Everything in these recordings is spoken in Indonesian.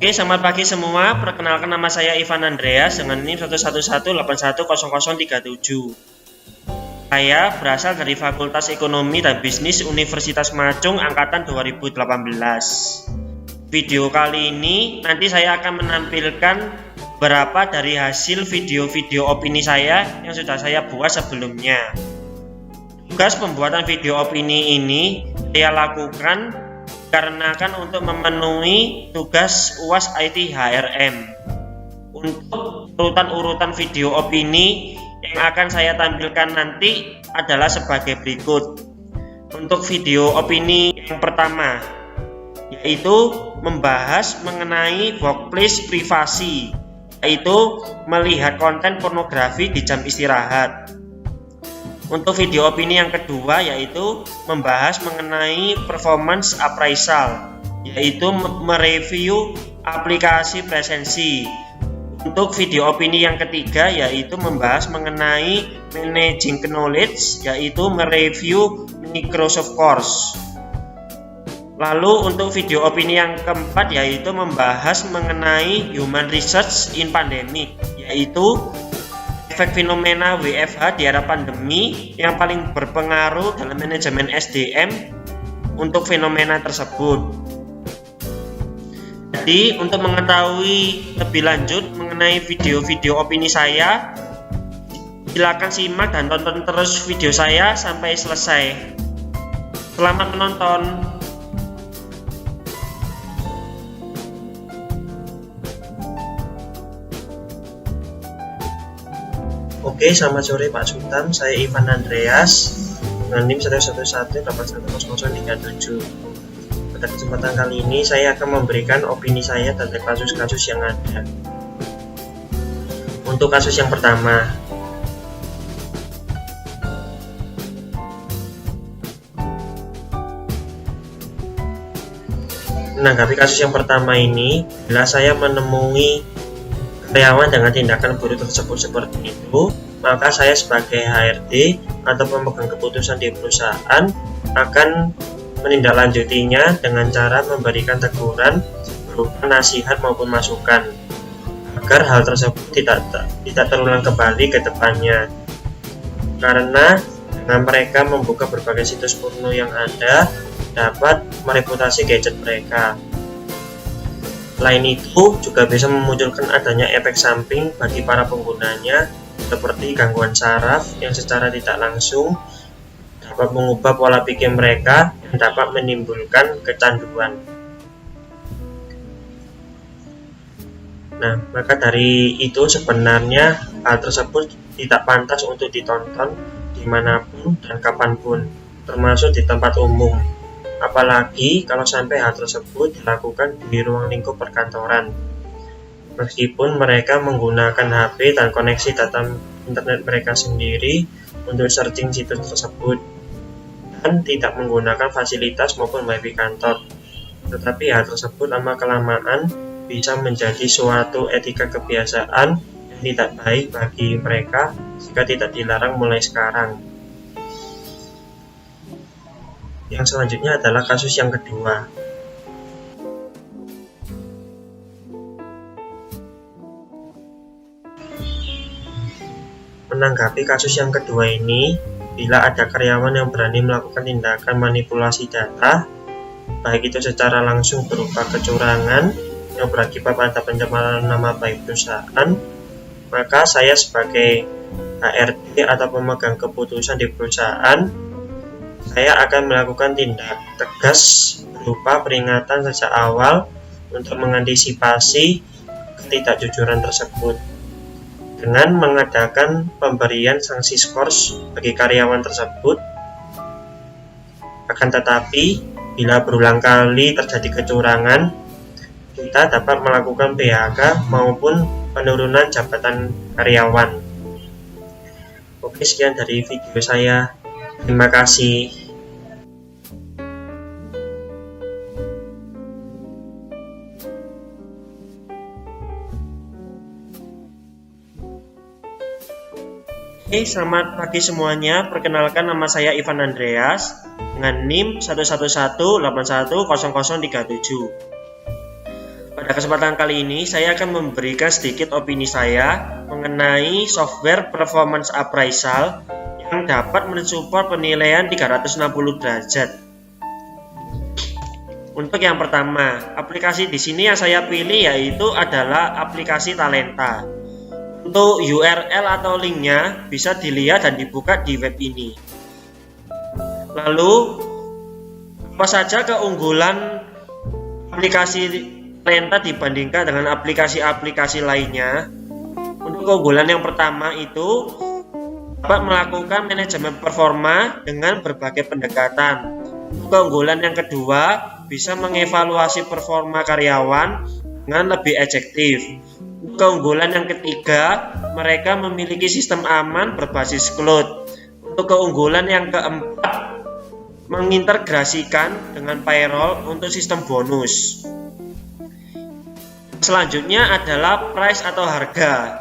Oke, selamat pagi semua. Perkenalkan, nama saya Ivan Andreas dengan NIM 11181810037. Saya berasal dari Fakultas Ekonomi dan Bisnis Universitas Macung angkatan 2018. Video kali ini nanti saya akan menampilkan beberapa dari hasil video-video opini saya yang sudah saya buat sebelumnya. Tugas pembuatan video opini ini saya lakukan dikarenakan untuk memenuhi tugas UAS IT HRM. Untuk urutan-urutan video opini yang akan saya tampilkan nanti adalah sebagai berikut. Untuk video opini yang pertama, yaitu membahas mengenai workplace privasi, yaitu melihat konten pornografi di jam istirahat. Untuk video opini yang kedua, yaitu membahas mengenai performance appraisal, yaitu mereview aplikasi presensi. Untuk video opini yang ketiga, yaitu membahas mengenai managing knowledge, yaitu mereview Microsoft Course. Lalu untuk video opini yang keempat, yaitu membahas mengenai human research in pandemic, yaitu efek fenomena WFH di era pandemi yang paling berpengaruh dalam manajemen SDM untuk fenomena tersebut. Jadi untuk mengetahui lebih lanjut mengenai video-video opini saya, silakan simak dan tonton terus video saya sampai selesai. Selamat menonton. Oke, selamat sore Pak Sultan. Saya Ivan Andreas dengan NIM 11181800037. Pada kesempatan kali ini saya akan memberikan opini saya tentang kasus-kasus yang ada. Untuk kasus yang pertama, menanggapi kasus yang pertama ini, bila saya menemui karyawan dengan tindakan buruk tersebut seperti itu, maka saya sebagai HRD atau pemegang keputusan di perusahaan akan menindaklanjutinya dengan cara memberikan teguran berupa nasihat maupun masukan agar hal tersebut tidak terulang kembali ke depannya, karena dengan mereka membuka berbagai situs porno yang ada dapat mereputasi gadget mereka. Selain itu, juga bisa memunculkan adanya efek samping bagi para penggunanya, seperti gangguan saraf yang secara tidak langsung dapat mengubah pola pikir mereka dan dapat menimbulkan kecanduan. Nah, maka dari itu sebenarnya hal tersebut tidak pantas untuk ditonton dimanapun dan kapanpun, termasuk di tempat umum. Apalagi kalau sampai hal tersebut dilakukan di ruang lingkup perkantoran. Meskipun mereka menggunakan HP dan koneksi data internet mereka sendiri untuk searching situs tersebut dan tidak menggunakan fasilitas maupun wifi kantor. Tetapi hal tersebut lama-kelamaan bisa menjadi suatu etika kebiasaan yang tidak baik bagi mereka jika tidak dilarang mulai sekarang. Yang selanjutnya adalah kasus yang kedua. Menanggapi kasus yang kedua ini, bila ada karyawan yang berani melakukan tindakan manipulasi data, baik itu secara langsung berupa kecurangan yang berakibat pada pencemaran nama baik perusahaan, maka saya sebagai HRD atau pemegang keputusan di perusahaan, saya akan melakukan tindak tegas berupa peringatan sejak awal untuk mengantisipasi ketidakjujuran tersebut dengan mengadakan pemberian sanksi skors bagi karyawan tersebut. Akan tetapi, bila berulang kali terjadi kecurangan, kita dapat melakukan PHK maupun penurunan jabatan karyawan. Oke, sekian dari video saya. Terima kasih. Oke, selamat pagi semuanya. Perkenalkan, nama saya Ivan Andreas dengan NIM 11181800037. Pada kesempatan kali ini, saya akan memberikan sedikit opini saya mengenai software performance appraisal yang dapat mensupport penilaian 360 derajat. Untuk yang pertama, aplikasi di sini yang saya pilih yaitu adalah aplikasi Talenta. Untuk URL atau linknya bisa dilihat dan dibuka di web ini. Lalu, apa saja keunggulan aplikasi Talenta dibandingkan dengan aplikasi-aplikasi lainnya? Untuk keunggulan yang pertama itu dapat melakukan manajemen performa dengan berbagai pendekatan. Untuk keunggulan yang kedua bisa mengevaluasi performa karyawan dengan lebih efektif. Untuk keunggulan yang ketiga mereka memiliki sistem aman berbasis cloud. Untuk keunggulan yang keempat mengintegrasikan dengan payroll untuk sistem bonus. Selanjutnya adalah price atau harga.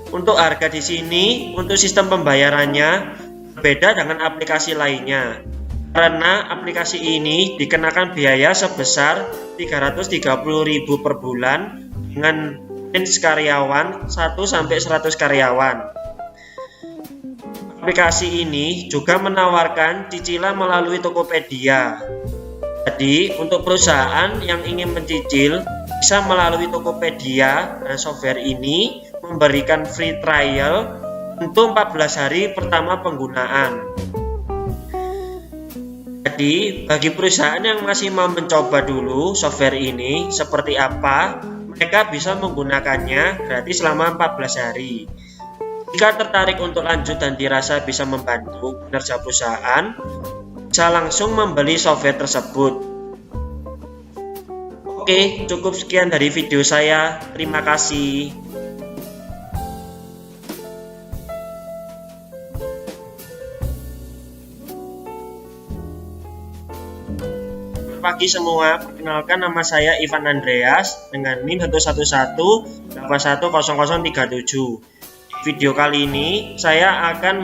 Untuk harga di sini, untuk sistem pembayarannya berbeda dengan aplikasi lainnya. Karena aplikasi ini dikenakan biaya sebesar 330.000 per bulan dengan range karyawan 1 sampai 100 karyawan. Aplikasi ini juga menawarkan cicilan melalui Tokopedia. Jadi, untuk perusahaan yang ingin mencicil bisa melalui Tokopedia, dan software ini memberikan free trial untuk 14 hari pertama penggunaan. Jadi, bagi perusahaan yang masih mau mencoba dulu software ini seperti apa, mereka bisa menggunakannya gratis selama 14 hari. Jika tertarik untuk lanjut dan dirasa bisa membantu kinerja perusahaan, bisa langsung membeli software tersebut. Oke, cukup sekian dari video saya. Terima kasih. Selamat pagi semua, perkenalkan nama saya Ivan Andreas dengan NIM 111810037. Di video kali ini saya akan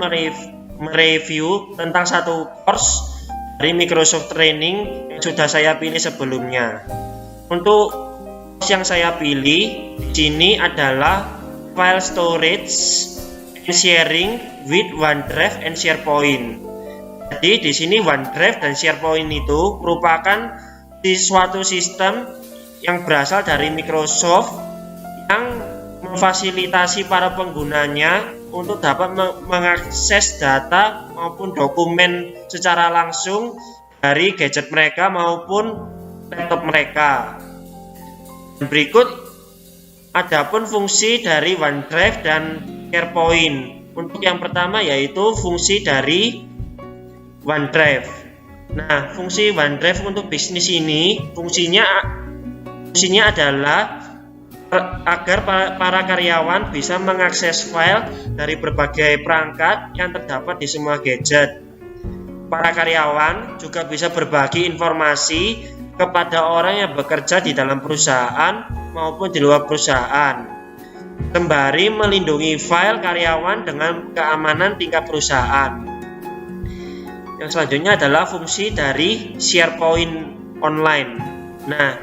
mereview tentang satu course dari Microsoft Training yang sudah saya pilih sebelumnya. Untuk course yang saya pilih di sini adalah File Storage and Sharing with OneDrive and SharePoint. Jadi di sini OneDrive dan SharePoint itu merupakan suatu sistem yang berasal dari Microsoft yang memfasilitasi para penggunanya untuk dapat mengakses data maupun dokumen secara langsung dari gadget mereka maupun laptop mereka. Berikut adapun fungsi dari OneDrive dan SharePoint. Untuk yang pertama yaitu fungsi dari OneDrive. Nah, fungsi OneDrive untuk bisnis ini fungsinya adalah agar para karyawan bisa mengakses file dari berbagai perangkat yang terdapat di semua gadget. Para karyawan juga bisa berbagi informasi kepada orang yang bekerja di dalam perusahaan maupun di luar perusahaan, sembari melindungi file karyawan dengan keamanan tingkat perusahaan. Yang selanjutnya adalah fungsi dari SharePoint Online. Nah,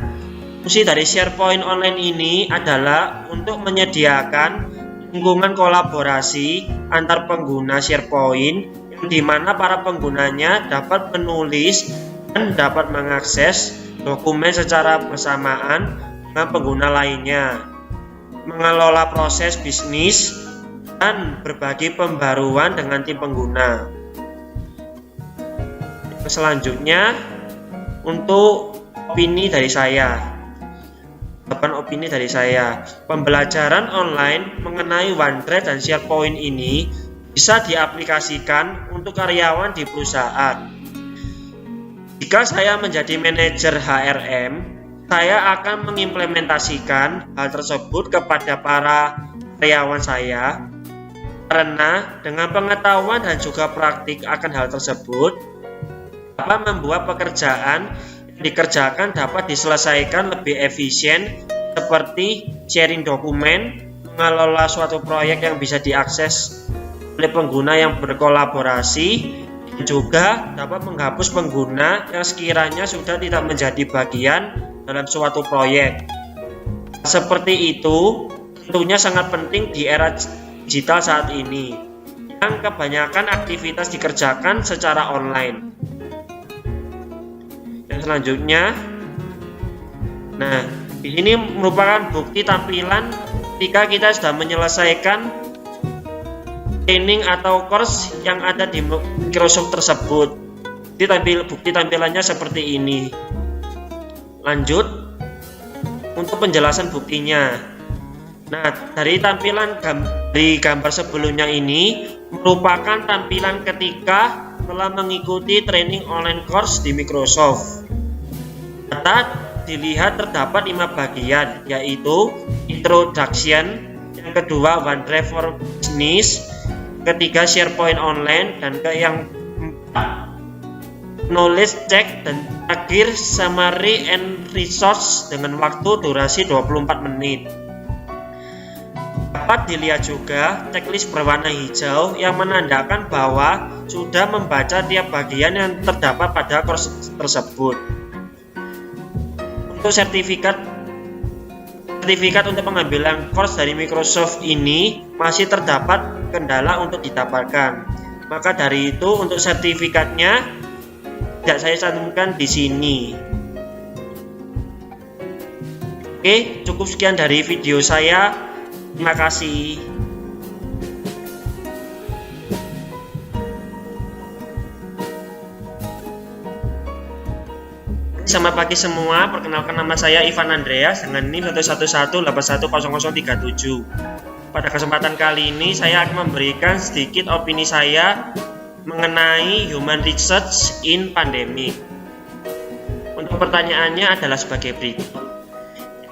fungsi dari SharePoint Online ini adalah untuk menyediakan lingkungan kolaborasi antar pengguna SharePoint di mana para penggunanya dapat menulis dan dapat mengakses dokumen secara bersamaan dengan pengguna lainnya, mengelola proses bisnis, dan berbagi pembaruan dengan tim pengguna. Selanjutnya, untuk opini dari saya. Pembelajaran online mengenai OneDrive dan SharePoint ini bisa diaplikasikan untuk karyawan di perusahaan. Jika saya menjadi manajer HRM, saya akan mengimplementasikan hal tersebut kepada para karyawan saya, karena dengan pengetahuan dan juga praktik akan hal tersebut dapat membuat pekerjaan yang dikerjakan dapat diselesaikan lebih efisien, seperti sharing dokumen, mengelola suatu proyek yang bisa diakses oleh pengguna yang berkolaborasi, dan juga dapat menghapus pengguna yang sekiranya sudah tidak menjadi bagian dalam suatu proyek. Seperti itu tentunya sangat penting di era digital saat ini, yang kebanyakan aktivitas dikerjakan secara online. Dan selanjutnya, nah, di sini merupakan bukti tampilan ketika kita sudah menyelesaikan training atau course yang ada di Microsoft tersebut. Bukti tampilannya seperti ini. Lanjut untuk penjelasan buktinya. Nah, dari tampilan dari gambar sebelumnya ini merupakan tampilan ketika telah mengikuti training online course di Microsoft. Data dilihat terdapat 5 bagian, yaitu introduction, yang kedua OneDrive for Business, ketiga SharePoint Online, dan yang keempat knowledge check, dan terakhir summary and resource dengan waktu durasi 24 menit. Dapat dilihat juga checklist berwarna hijau yang menandakan bahwa sudah membaca tiap bagian yang terdapat pada course tersebut. Untuk sertifikat untuk pengambilan course dari Microsoft ini masih terdapat kendala untuk didapatkan. Maka dari itu untuk sertifikatnya tidak saya cantumkan di sini. Oke, cukup sekian dari video saya. Terima kasih. Selamat pagi semua, perkenalkan nama saya Ivan Andreas dengan NIM 11181810037. Pada kesempatan kali ini saya akan memberikan sedikit opini saya mengenai human research in pandemic. Untuk pertanyaannya adalah sebagai berikut.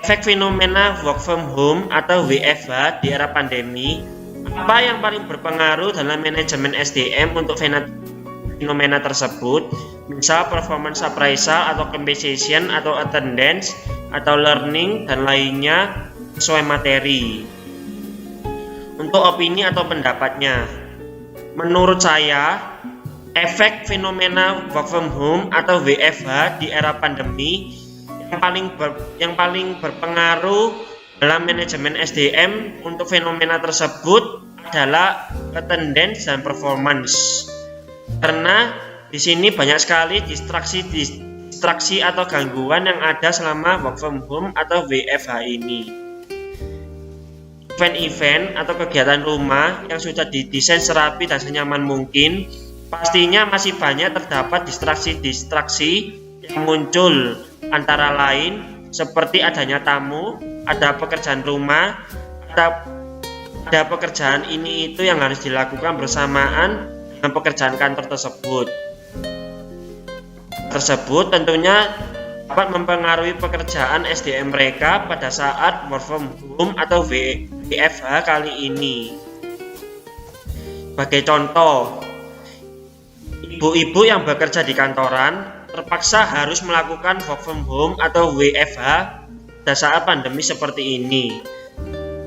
Efek fenomena work from home atau WFH di era pandemi, apa yang paling berpengaruh dalam manajemen SDM untuk fenomena tersebut? Misal performance appraisal atau compensation atau attendance atau learning dan lainnya sesuai materi. Untuk opini atau pendapatnya, menurut saya efek fenomena work from home atau WFH di era pandemi yang paling berpengaruh dalam manajemen SDM untuk fenomena tersebut adalah attendance dan performance. Karena di sini banyak sekali distraksi atau gangguan yang ada selama work from home atau WFH ini. Event-event atau kegiatan rumah yang sudah didesain serapi dan senyaman mungkin, pastinya masih banyak terdapat distraksi yang muncul, antara lain seperti adanya tamu, ada pekerjaan rumah, ada pekerjaan ini itu yang harus dilakukan bersamaan dengan pekerjaan kantor tersebut tentunya dapat mempengaruhi pekerjaan SDM mereka pada saat work from home atau WFH kali ini. Sebagai contoh, ibu-ibu yang bekerja di kantoran terpaksa harus melakukan work from home atau WFH pada saat pandemi seperti ini.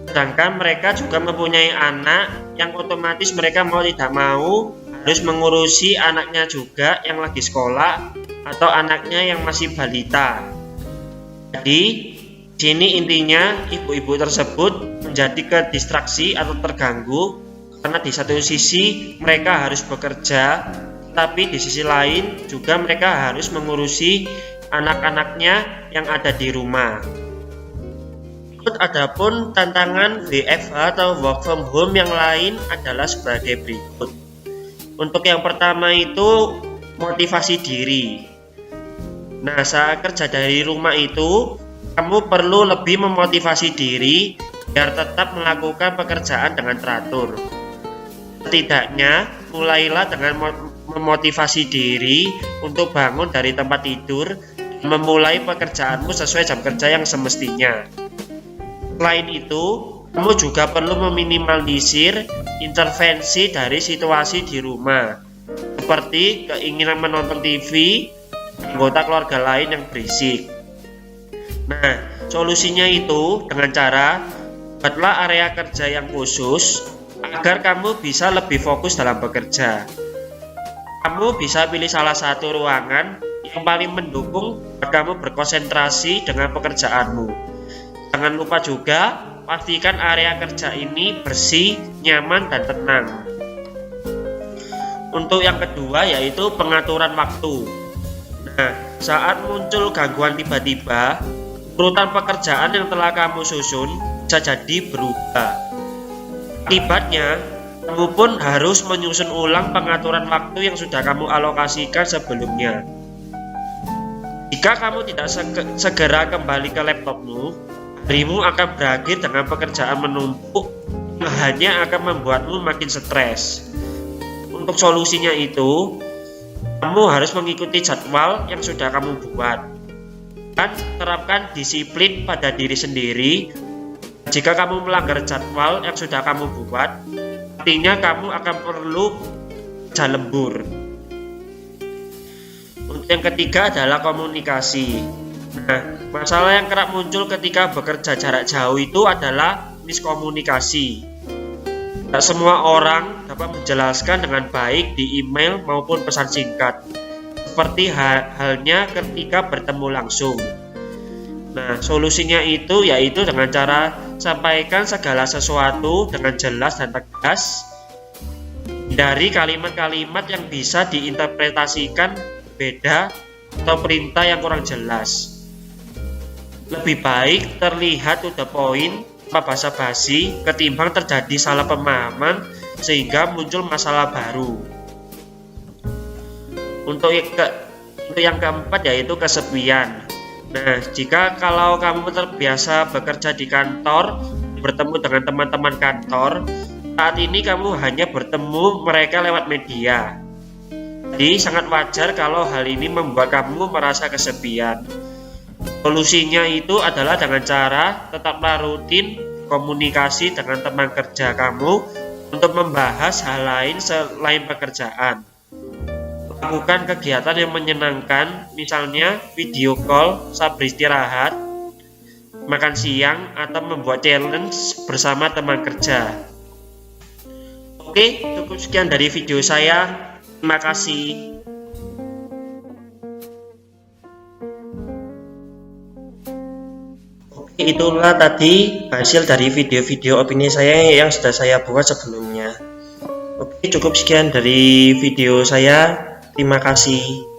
Sedangkan mereka juga mempunyai anak yang otomatis mereka mau tidak mau harus mengurusi anaknya juga yang lagi sekolah atau anaknya yang masih balita. Jadi sini intinya ibu-ibu tersebut menjadi kedistraksi atau terganggu karena di satu sisi mereka harus bekerja, tapi di sisi lain juga mereka harus mengurusi anak-anaknya yang ada di rumah. Adapun tantangan WFH atau work from home yang lain adalah sebagai berikut. Untuk yang pertama itu motivasi diri. Nah, saat kerja dari rumah itu, kamu perlu lebih memotivasi diri biar tetap melakukan pekerjaan dengan teratur. Setidaknya, mulailah dengan memotivasi diri untuk bangun dari tempat tidur dan memulai pekerjaanmu sesuai jam kerja yang semestinya. Selain itu, kamu juga perlu meminimalisir intervensi dari situasi di rumah, seperti keinginan menonton TV, anggota keluarga lain yang berisik. Nah, solusinya itu dengan cara buatlah area kerja yang khusus agar kamu bisa lebih fokus dalam bekerja. Kamu bisa pilih salah satu ruangan yang paling mendukung agar kamu berkonsentrasi dengan pekerjaanmu. Jangan lupa juga pastikan area kerja ini bersih, nyaman, dan tenang. Untuk yang kedua yaitu pengaturan waktu. Nah, saat muncul gangguan tiba-tiba, urutan pekerjaan yang telah kamu susun bisa jadi berubah. Akibatnya, kamu pun harus menyusun ulang pengaturan waktu yang sudah kamu alokasikan sebelumnya. Jika kamu tidak segera kembali ke laptopmu, harimu akan berakhir dengan pekerjaan menumpuk yang hanya akan membuatmu makin stres. Untuk solusinya itu, kamu harus mengikuti jadwal yang sudah kamu buat dan terapkan disiplin pada diri sendiri. Jika kamu melanggar jadwal yang sudah kamu buat, artinya kamu akan perlu kerja lembur. Untuk yang ketiga adalah komunikasi. Nah, masalah yang kerap muncul ketika bekerja jarak jauh itu adalah miskomunikasi. Tak semua orang dapat menjelaskan dengan baik di email maupun pesan singkat, seperti halnya ketika bertemu langsung. Nah, solusinya itu yaitu dengan cara sampaikan segala sesuatu dengan jelas dan tegas, dari kalimat-kalimat yang bisa diinterpretasikan berbeda atau perintah yang kurang jelas. Lebih baik terlihat to the point, basa-basi, ketimbang terjadi salah pemahaman sehingga muncul masalah baru. Untuk yang keempat yaitu kesepian. Nah, kalau kamu terbiasa bekerja di kantor, bertemu dengan teman-teman kantor, saat ini kamu hanya bertemu mereka lewat media. Jadi sangat wajar kalau hal ini membuat kamu merasa kesepian. Solusinya itu adalah dengan cara tetaplah rutin komunikasi dengan teman kerja kamu untuk membahas hal lain selain pekerjaan. Lakukan kegiatan yang menyenangkan, misalnya video call saat beristirahat, makan siang, atau membuat challenge bersama teman kerja. Oke, cukup sekian dari video saya. Terima kasih. Oke, itulah tadi hasil dari video-video opini saya yang sudah saya buat sebelumnya. Oke, cukup sekian dari video saya. Terima kasih.